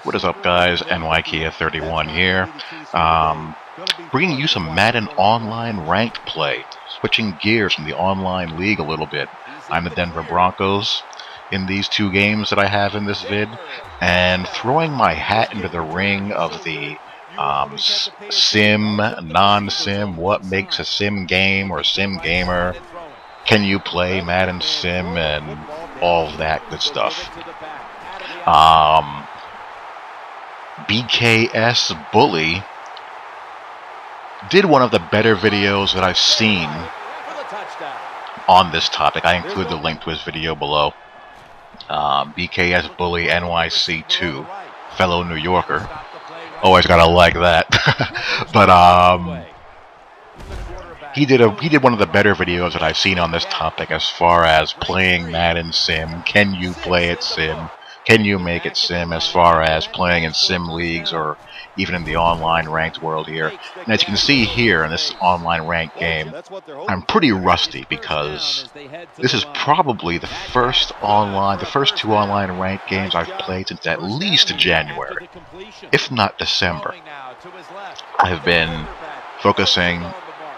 What is up, guys? NYKia31 here. Bringing you some Madden online ranked play. Switching gears from the online league a little bit. I'm the Denver Broncos in these two games that I have in this vid, and throwing my hat into the ring of the sim, non-sim, what makes a sim game or sim gamer. Can you play Madden Sim and all of that good stuff? BKS Bully did one of the better videos that I've seen on this topic. I include the link to his video below. BKS Bully NYC2, fellow New Yorker. Always gotta like that. But he did one of the better videos that I've seen on this topic as far as playing Madden Sim. Can you play it Sim? Can you make it sim as far as playing in sim leagues or even in the online ranked world here? And as you can see here in this online ranked game, I'm pretty rusty because this is probably the first two online ranked games I've played since at least January, if not December. I have been focusing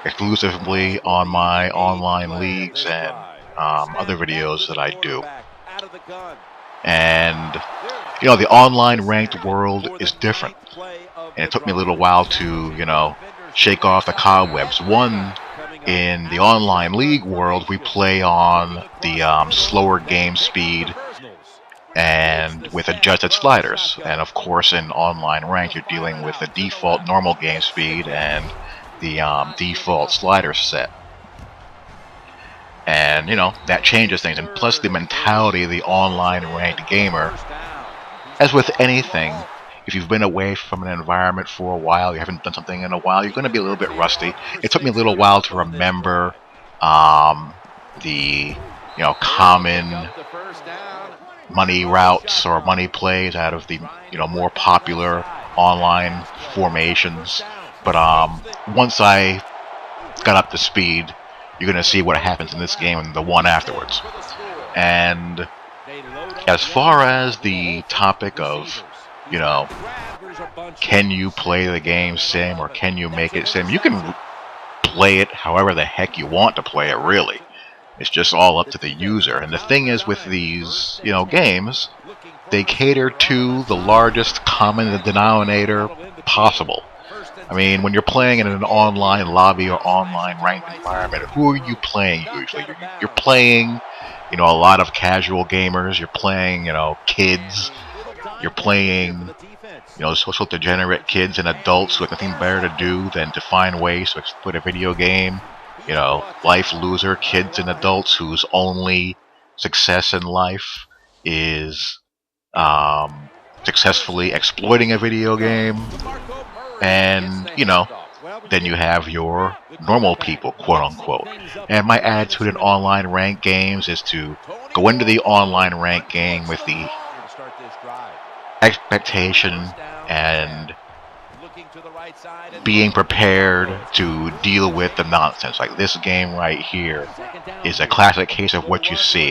exclusively on my online leagues and other videos that I do. And, you know, the online ranked world is different. And it took me a little while to, shake off the cobwebs. One, in the online league world, we play on the slower game speed and with adjusted sliders. And of course, in online rank, you're dealing with the default normal game speed and the default slider set. And, that changes things. And plus the mentality of the online ranked gamer. As with anything, if you've been away from an environment for a while, you haven't done something in a while, you're going to be a little bit rusty. It took me a little while to remember the, common money routes or money plays out of the, more popular online formations. But once I got up to speed, you're going to see what happens in this game and the one afterwards. And as far as the topic of, can you play the game sim or can you make it sim? You can play it however the heck you want to play it, really. It's just all up to the user. And the thing is with these, games, they cater to the largest common denominator possible. I mean, when you're playing in an online lobby or online ranked environment, who are you playing usually? You're playing, a lot of casual gamers. You're playing, kids. You're playing, social degenerate kids and adults who have nothing better to do than to find ways to exploit a video game. Life loser kids and adults whose only success in life is successfully exploiting a video game. And, then you have your normal people, quote unquote. And my attitude in online ranked games is to go into the online ranked game with the expectation and being prepared to deal with the nonsense. Like this game right here is a classic case of what you see.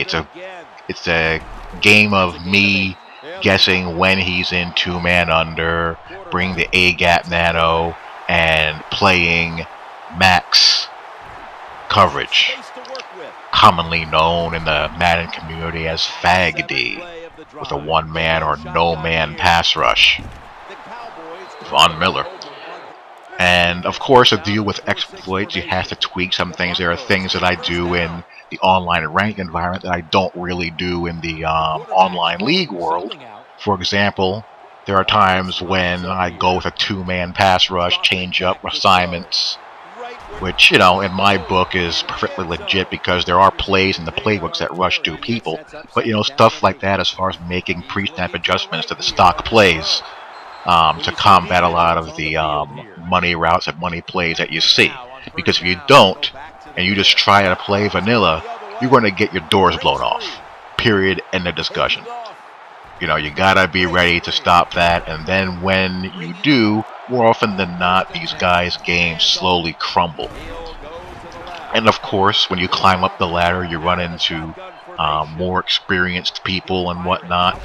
It's a game of me guessing when he's in two-man under, bring the A-gap nano, and playing max coverage, commonly known in the Madden community as FAG-D, with a one-man or no-man pass rush. Von Miller. And of course, to deal with exploits, you have to tweak some things. There are things that I do in the online ranked environment that I don't really do in the online league world. For example, there are times when I go with a two-man pass rush, change up assignments, which, in my book is perfectly legit because there are plays in the playbooks that rush two people. But, stuff like that as far as making pre-snap adjustments to the stock plays to combat a lot of the money routes and money plays that you see. Because if you don't, and you just try to play vanilla, you're going to get your doors blown off. Period. End of discussion. You gotta be ready to stop that, and then when you do, more often than not, these guys' games slowly crumble. And of course, when you climb up the ladder, you run into more experienced people and whatnot.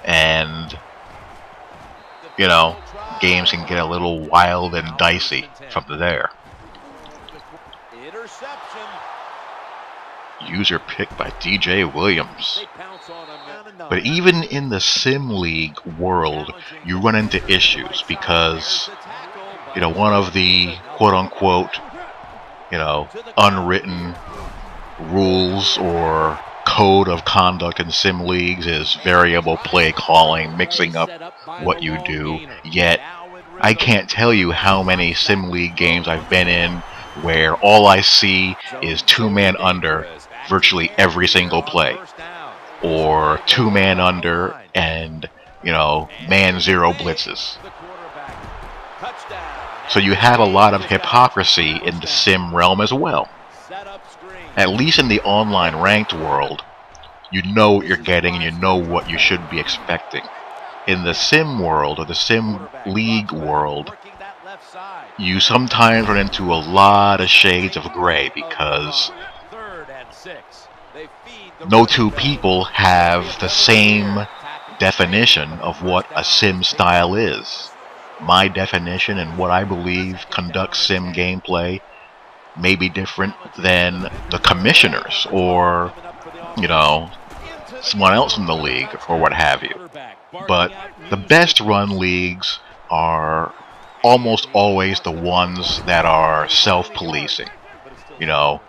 And, you know, games can get a little wild and dicey from there. User pick by DJ Williams. But even in the Sim League world, you run into issues because, you know, one of the quote-unquote, you know, unwritten rules or code of conduct in sim leagues is variable play calling, mixing up what you do. Yet, I can't tell you how many sim league games I've been in where all I see is two-man under virtually every single play, or two-man under and, you know, man zero blitzes. So you have a lot of hypocrisy in the sim realm as well. At least in the online ranked world, you know what you're getting and you know what you should be expecting. In the sim world, or the sim league world, you sometimes run into a lot of shades of gray because no two people have the same definition of what a sim style is. My definition and what I believe conducts sim gameplay may be different than the commissioners or, you know, someone else in the league or what have you. But the best run leagues are almost always the ones that are self-policing. You know,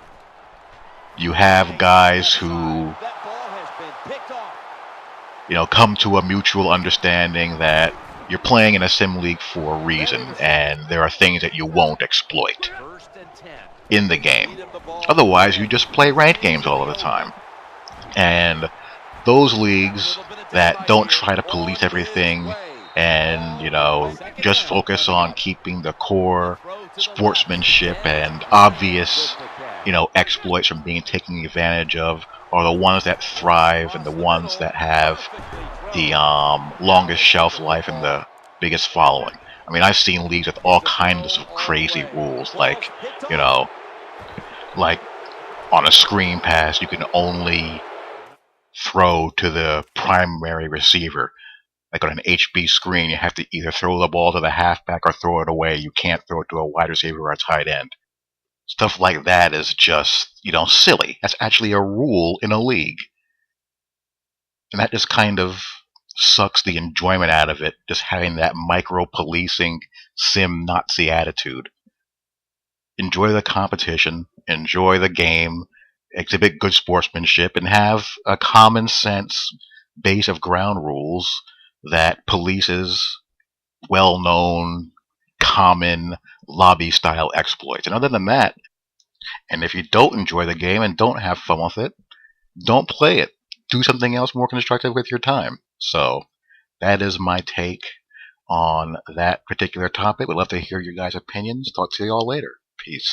you have guys who, you know, come to a mutual understanding that you're playing in a sim league for a reason and there are things that you won't exploit in the game. Otherwise, you just play ranked games all of the time. And those leagues that don't try to police everything and, you know, just focus on keeping the core sportsmanship and obvious, you know, exploits from being taken advantage of are the ones that thrive and the ones that have the longest shelf life and the biggest following. I mean, I've seen leagues with all kinds of crazy rules, like, you know, like on a screen pass, you can only throw to the primary receiver. Like on an HB screen, you have to either throw the ball to the halfback or throw it away. You can't throw it to a wide receiver or a tight end. Stuff like that is just, you know, silly. That's actually a rule in a league. And that just kind of sucks the enjoyment out of it, just having that micro-policing sim Nazi attitude. Enjoy the competition, enjoy the game, exhibit good sportsmanship, and have a common sense base of ground rules that polices well-known, common lobby-style exploits. And other than that, and if you don't enjoy the game and don't have fun with it, don't play it. Do something else more constructive with your time. So that is my take on that particular topic. Would love to hear your guys' opinions. Talk to you all later. Peace.